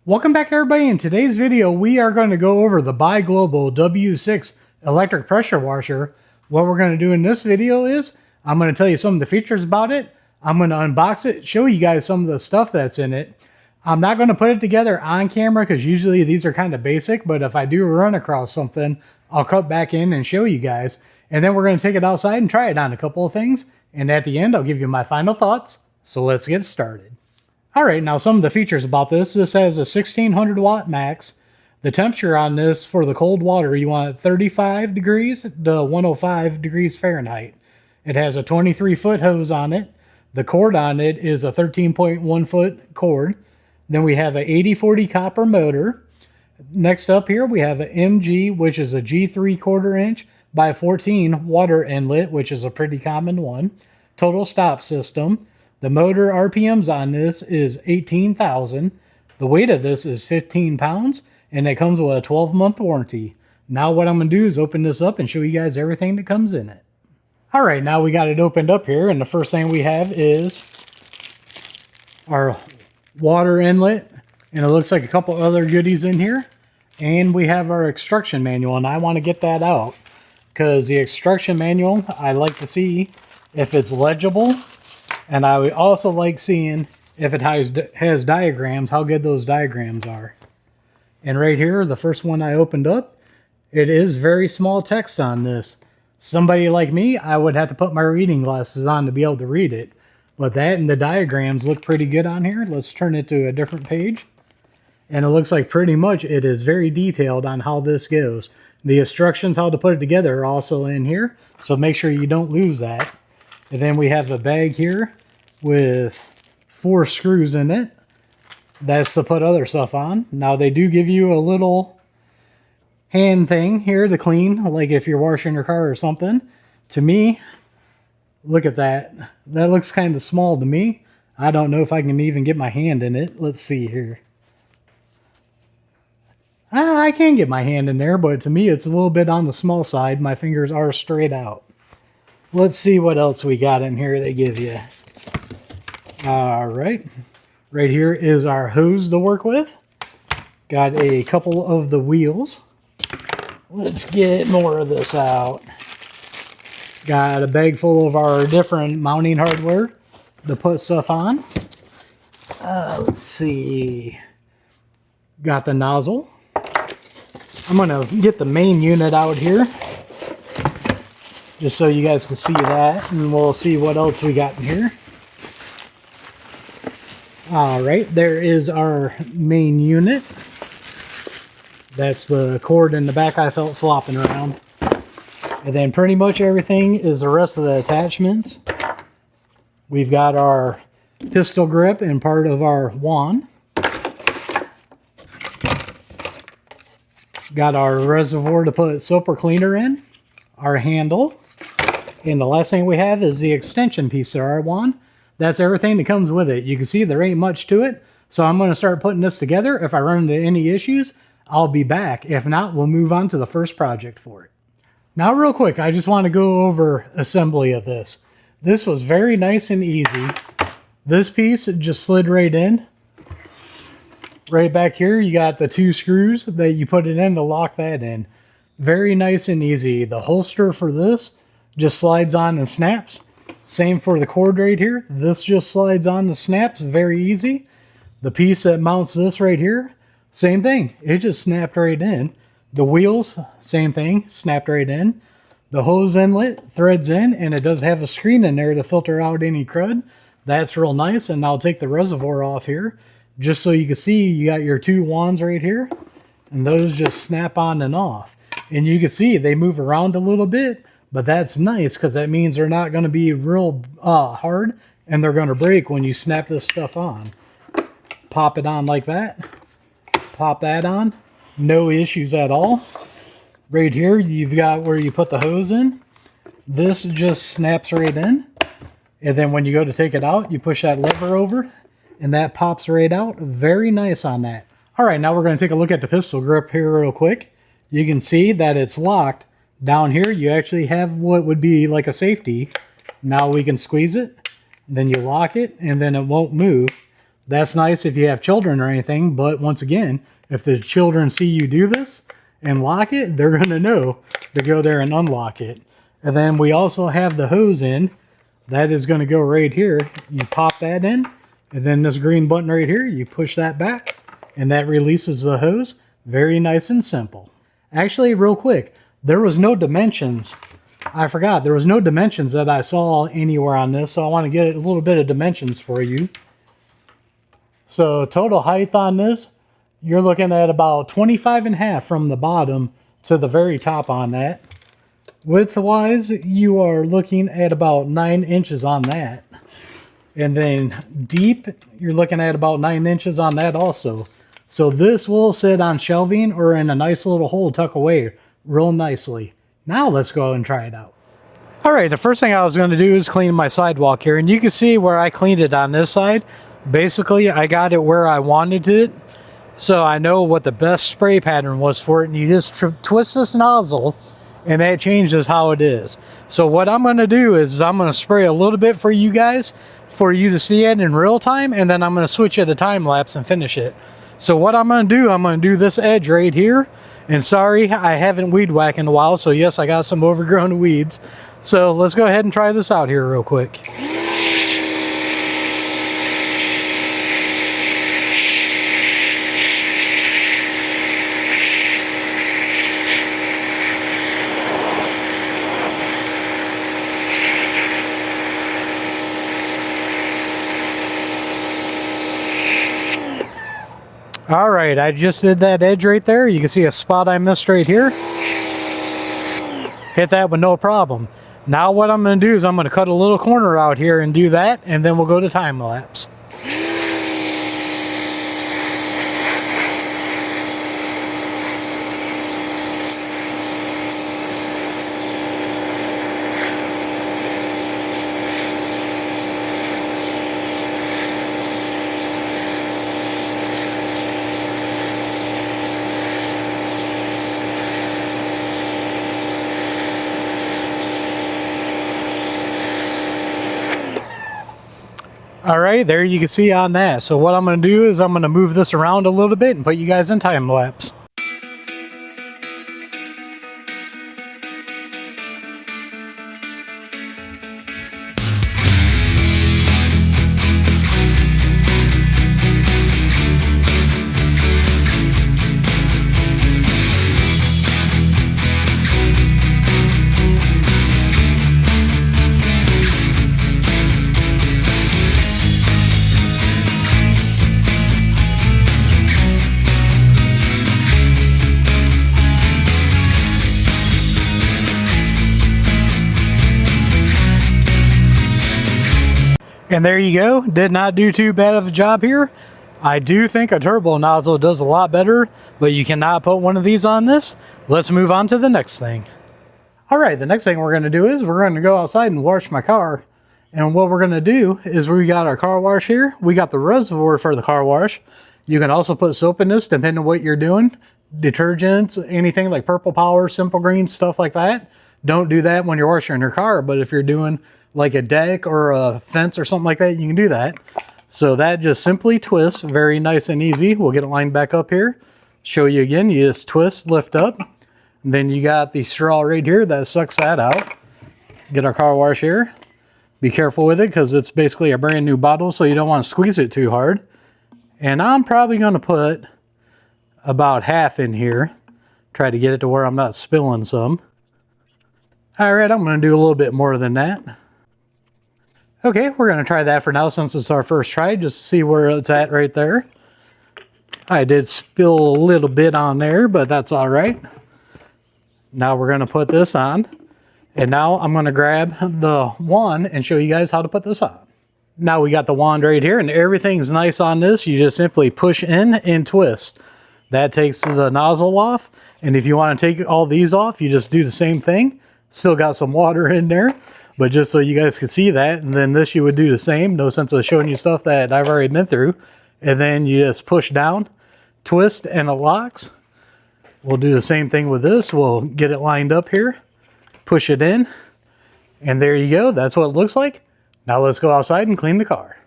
Welcome back everybody. In today's video we are going to go over the BuyGlobal W6 electric pressure washer. What we're going to do in this video is I'm going to tell you some of the features about it. I'm going to unbox it, show you guys some of the stuff that's in it. I'm not going to put it together on camera because usually these are kind of basic, but if I do run across something, I'll cut back in and show you guys. And then we're going to take it outside and try it on a couple of things. And at the end, I'll give you my final thoughts. So let's get started. All right, now some of the features about this. This has a 1600 watt max. The temperature on this for the cold water, you want 35 degrees to 105 degrees Fahrenheit. It has a 23 foot hose on it. The cord on it is a 13.1 foot cord. Then we have an 8040 copper motor. Next up here, we have an MG, which is a G3 1/4 inch by 14 water inlet, which is a pretty common one. Total stop system. The motor RPMs on this is 18,000. The weight of this is 15 pounds, and it comes with a 12-month warranty. Now what I'm going to do is open this up and show you guys everything that comes in it. All right, now we got it opened up here, and the first thing we have is our water inlet, and it looks like a couple other goodies in here. And we have our instruction manual, and I want to get that out because the instruction manual, I like to see if it's legible. And I would also like seeing if it has diagrams, how good those diagrams are. And right here, the first one I opened up, it is very small text on this. Somebody like me, I would have to put my reading glasses on to be able to read it. But that and the diagrams look pretty good on here. Let's turn it to a different page. And it looks like pretty much it is very detailed on how this goes. The instructions how to put it together are also in here. So make sure you don't lose that. And then we have a bag here with 4 screws in it. That's to put other stuff on. Now they do give you a little hand thing here to clean, like if you're washing your car or something. To me, look at that. That looks kind of small to me. I don't know if I can even get my hand in it. Let's see here. I can get my hand in there, but to me it's a little bit on the small side. My fingers are straight out. Let's see what else we got in here they give you. All right. Right here is our hose to work with. Got a couple of the wheels. Let's get more of this out. Got a bag full of our different mounting hardware to put stuff on. Let's see. Got the nozzle. I'm going to get the main unit out here, just so you guys can see that, and we'll see what else we got in here. All right, there is our main unit. That's the cord in the back I felt flopping around. And then pretty much everything is the rest of the attachments. We've got our pistol grip and part of our wand. Got our reservoir to put soap or cleaner in. Our handle. And the last thing we have is the extension piece of our wand. That's everything that comes with it. You can see there ain't much to it. So I'm going to start putting this together. If I run into any issues, I'll be back. If not, we'll move on to the first project for it. Now real quick, I just want to go over assembly of this. This was very nice and easy. This piece just slid right in. Right back here, you got the 2 screws that you put it in to lock that in. Very nice and easy. The holster for this just slides on and snaps. Same for the cord right here. This just slides on and snaps. Very easy. The piece that mounts this right here, same thing. It just snapped right in. The wheels, same thing. Snapped right in. The hose inlet threads in, and it does have a screen in there to filter out any crud. That's real nice. And I'll take the reservoir off here, just so you can see you got your 2 wands right here. And those just snap on and off. And you can see they move around a little bit. But that's nice because that means they're not going to be real hard, and they're going to break when you snap this stuff on. Pop it on like that. Pop that on. No issues at all. Right here, you've got where you put the hose in. This just snaps right in. And then when you go to take it out, you push that lever over, and that pops right out. Very nice on that. All right, now we're going to take a look at the pistol grip here real quick. You can see that it's locked. Down here, you actually have what would be like a safety. Now we can squeeze it, then you lock it, and then it won't move. That's nice if you have children or anything, but once again, if the children see you do this and lock it, they're going to know to go there and unlock it. And then we also have the hose in. That is going to go right here. You pop that in, and then this green button right here, you push that back, and that releases the hose. Very nice and simple. Actually, real quick, there was no dimensions. I forgot, there was no dimensions that I saw anywhere on this, so I want to get a little bit of dimensions for you. So total height on this, you're looking at about 25.5 from the bottom to the very top on that. Width-wise, you are looking at about 9 inches on that. And then deep, you're looking at about 9 inches on that also. So this will sit on shelving or in a nice little hole tuck away real nicely. Now let's go and try it out. All right, the first thing I was going to do is clean my sidewalk here. And you can see where I cleaned it on this side. Basically, I got it where I wanted it. So I know what the best spray pattern was for it. And you just twist this nozzle and that changes how it is. So what I'm going to do is I'm going to spray a little bit for you guys for you to see it in real time. And then I'm going to switch it to time lapse and finish it. So what I'm going to do this edge right here. And sorry, I haven't weed whacked in a while. So yes, I got some overgrown weeds. So let's go ahead and try this out here real quick. All right, I just did that edge right there. You can see a spot I missed right here. Hit that with no problem. Now what I'm going to do is I'm going to cut a little corner out here and do that, and then we'll go to time lapse. All right, there you can see on that. So what I'm going to do is I'm going to move this around a little bit and put you guys in time lapse. And there you go. Did not do too bad of a job here. I do think a turbo nozzle does a lot better, but you cannot put one of these on this. Let's move on to the next thing. All right, the next thing we're going to do is we're going to go outside and wash my car. And what we're going to do is we got our car wash here. We got the reservoir for the car wash. You can also put soap in this depending on what you're doing. Detergents, anything like Purple Power, Simple Green, stuff like that. Don't do that when you're washing your car, but if you're doing like a deck or a fence or something like that, you can do that. So that just simply twists, very nice and easy. We'll get it lined back up here. Show you again, you just twist, lift up. And then you got the straw right here that sucks that out. Get our car wash here. Be careful with it because it's basically a brand new bottle, so you don't want to squeeze it too hard. And I'm probably going to put about half in here. Try to get it to where I'm not spilling some. All right, I'm going to do a little bit more than that. Okay, we're going to try that for now since it's our first try, just to see where it's at right there. I did spill a little bit on there, but that's all right. Now we're going to put this on. And now I'm going to grab the wand and show you guys how to put this on. Now we got the wand right here and everything's nice on this. You just simply push in and twist. That takes the nozzle off. And if you want to take all these off, you just do the same thing. Still got some water in there. But just so you guys can see that, and then this you would do the same. No sense of showing you stuff that I've already been through. And then you just push down, twist, and it locks. We'll do the same thing with this. We'll get it lined up here, push it in, and there you go. That's what it looks like. Now let's go outside and clean the car.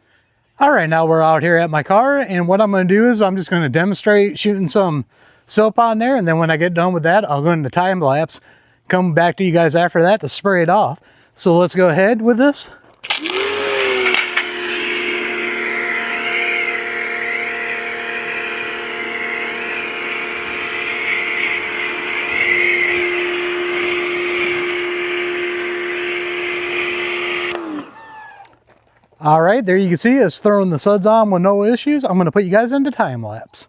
All right, now we're out here at my car, and what I'm going to do is I'm just going to demonstrate shooting some soap on there, and then when I get done with that, I'll go into time lapse, come back to you guys after that to spray it off. So let's go ahead with this. All right, there you can see it's throwing the suds on with no issues. I'm going to put you guys into time lapse.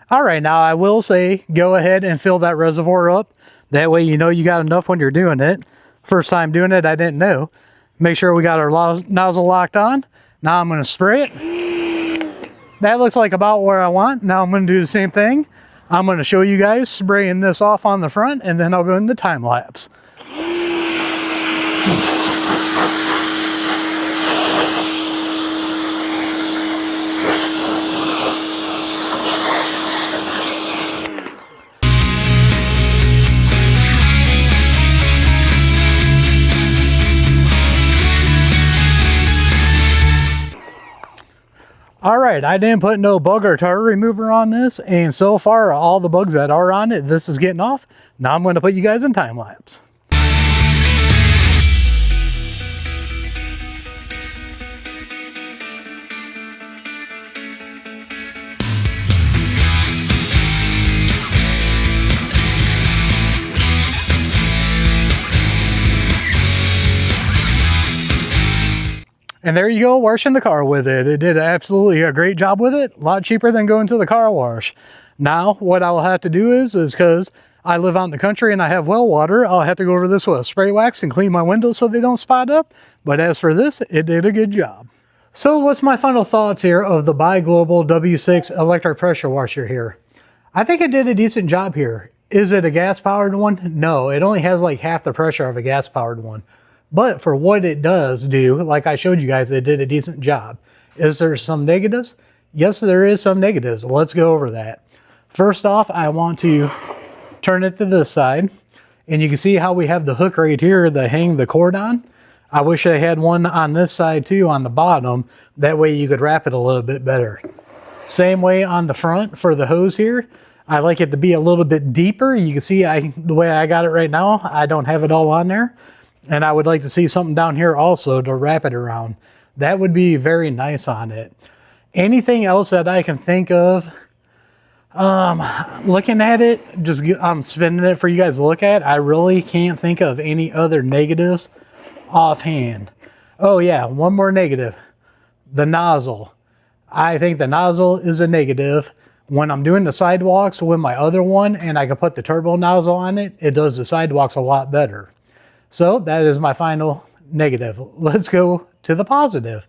All right, now I will say go ahead and fill that reservoir up. That way you know you got enough when you're doing it. First time doing it, I didn't know. Make sure we got our nozzle locked on. Now I'm going to spray it. That looks like about where I want. Now I'm going to do the same thing. I'm going to show you guys spraying this off on the front, and then I'll go into time lapse. All right, I didn't put no bug or tar remover on this, and so far all the bugs that are on it, this is getting off. Now I'm going to put you guys in time lapse. And there you go, washing the car with it. It did absolutely a great job with it. A lot cheaper than going to the car wash. Now, what I will have to do is because I live out in the country and I have well water, I'll have to go over this with a spray wax and clean my windows so they don't spot up. But as for this, it did a good job. So what's my final thoughts here of the BuyGlobal W6 electric pressure washer here? I think it did a decent job here. Is it a gas-powered one? No, it only has like half the pressure of a gas-powered one. But for what it does do, like I showed you guys, it did a decent job. Is there some negatives? Yes, there is some negatives. Let's go over that. First off, I want to turn it to this side. And you can see how we have the hook right here to hang the cord on. I wish I had one on this side too, on the bottom. That way you could wrap it a little bit better. Same way on the front for the hose here. I like it to be a little bit deeper. You can see the way I got it right now, I don't have it all on there. And I would like to see something down here also to wrap it around. That would be very nice on it. Anything else that I can think of, looking at it, I'm spinning it for you guys to look at. I really can't think of any other negatives offhand. Oh yeah, one more negative. The nozzle. I think the nozzle is a negative. When I'm doing the sidewalks with my other one and I can put the turbo nozzle on it, it does the sidewalks a lot better. So that is my final negative. Let's go to the positive.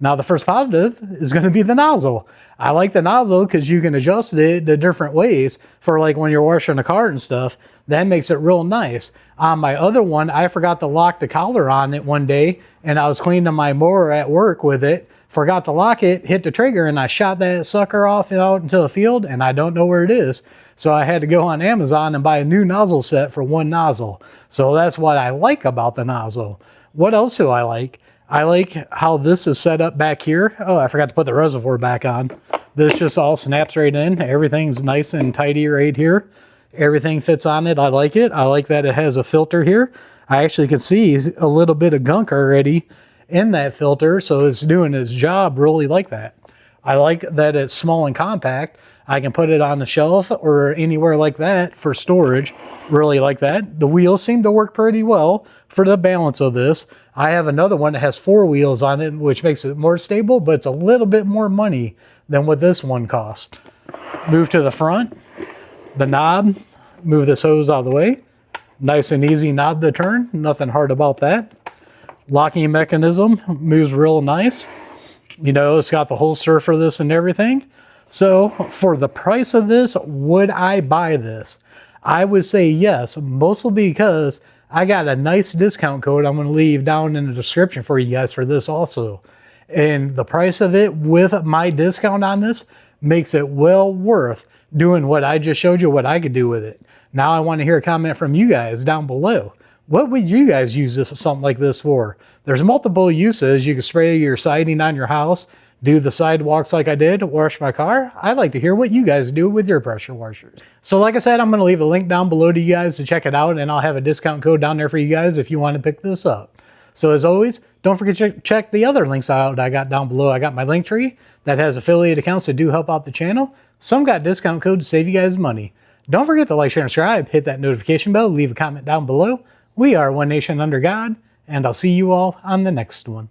Now the first positive is going to be the nozzle. I like the nozzle because you can adjust it the different ways for like when you're washing a car and stuff. That makes it real nice. On my other one, I forgot to lock the collar on it one day and I was cleaning my mower at work with it. Forgot to lock it, hit the trigger, and I shot that sucker off and out into the field and I don't know where it is. So I had to go on Amazon and buy a new nozzle set for one nozzle. So that's what I like about the nozzle. What else do I like? I like how this is set up back here. Oh, I forgot to put the reservoir back on. This just all snaps right in. Everything's nice and tidy right here. Everything fits on it. I like it. I like that it has a filter here. I actually can see a little bit of gunk already in that filter. So it's doing its job really like that. I like that it's small and compact. I can put it on the shelf or anywhere like that for storage. Really like that. The wheels seem to work pretty well for the balance of this. I have another one that has 4 wheels on it, which makes it more stable, but it's a little bit more money than what this one costs. Move to the front. The knob. Move this hose out of the way. Nice and easy knob to turn. Nothing hard about that. Locking mechanism moves real nice. You know, it's got the holster for this and everything. So for the price of this, would I buy this? I would say yes, mostly because I got a nice discount code I'm going to leave down in the description for you guys for this also. And the price of it with my discount on this makes it well worth doing what I just showed you what I could do with it. Now I want to hear a comment from you guys down below. What would you guys use something like this for? There's multiple uses. You can spray your siding on your house, do the sidewalks like I did, wash my car. I'd like to hear what you guys do with your pressure washers. So like I said, I'm going to leave a link down below to you guys to check it out, and I'll have a discount code down there for you guys if you want to pick this up. So as always, don't forget to check the other links out I got down below. I got my link tree that has affiliate accounts that do help out the channel. Some got discount codes to save you guys money. Don't forget to like, share, and subscribe. Hit that notification bell. Leave a comment down below. We are One Nation Under God, and I'll see you all on the next one.